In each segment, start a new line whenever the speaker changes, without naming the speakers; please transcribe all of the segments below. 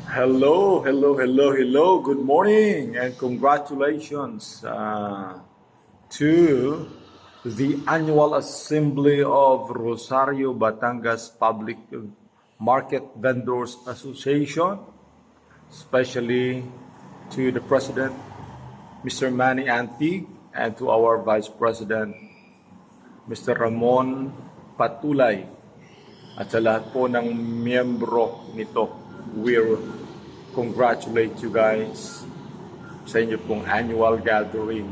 Hello, hello, hello, hello. Good morning and congratulations to the annual assembly of Rosario Batangas Public Market Vendors Association, especially to the President, Mr. Manny Antig, and to our Vice President, Mr. Ramon Patulay, at sa lahat po ng miyembro nito. We congratulate you guys sa inyo pong annual gathering.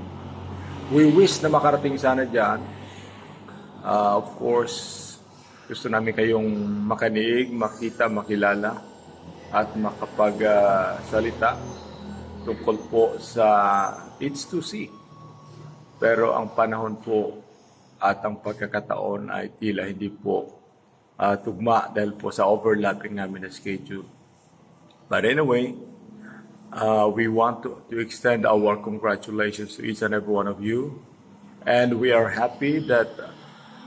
We wish na makarating sana dyan. Of course, gusto namin kayong makaniig, makita, makilala at makapagsalita tungkol po sa H2C. Pero ang panahon po at ang pagkakataon ay tila hindi po tugma dahil po sa overlapping namin na schedule. But anyway, we want to extend our congratulations to each and every one of you. And we are happy that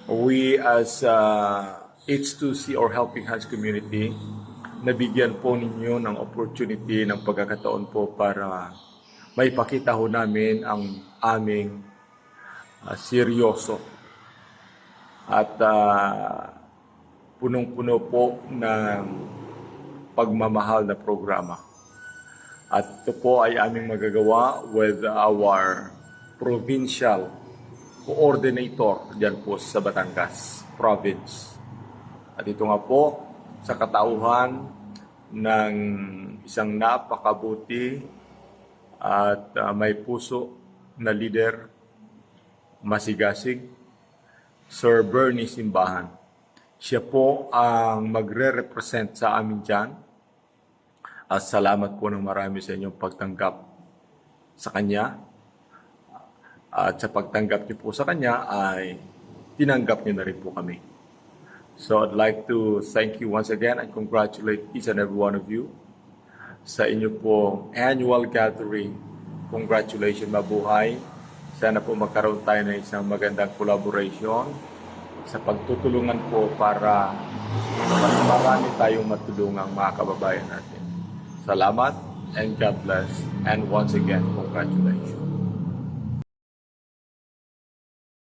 we as H2C or Helping Hands community, nabigyan po ninyo ng opportunity ng pagkakataon po para maipakita ho namin ang aming seryoso at punong-puno po ng pagmamahal na programa. At ito po ay aming magagawa with our provincial coordinator dyan po sa Batangas province. At ito nga po sa katauhan ng isang napakabuti at may puso na leader, masigasig, Sir Bernie Simbahan. Siya po ang magre-represent sa amin dyan. At salamat po ng marami sa inyong pagtanggap sa kanya. At sa pagtanggap niyo po sa kanya ay tinanggap niyo na rin po kami. So I'd like to thank you once again and congratulate each and every one of you sa inyo pong annual gathering. Congratulations, mabuhay. Sana po magkaroon tayo ng isang magandang collaboration sa pagtutulungan po para mas marami tayong matulungang mga kababayan natin. Salamat and God bless. And once again, congratulations.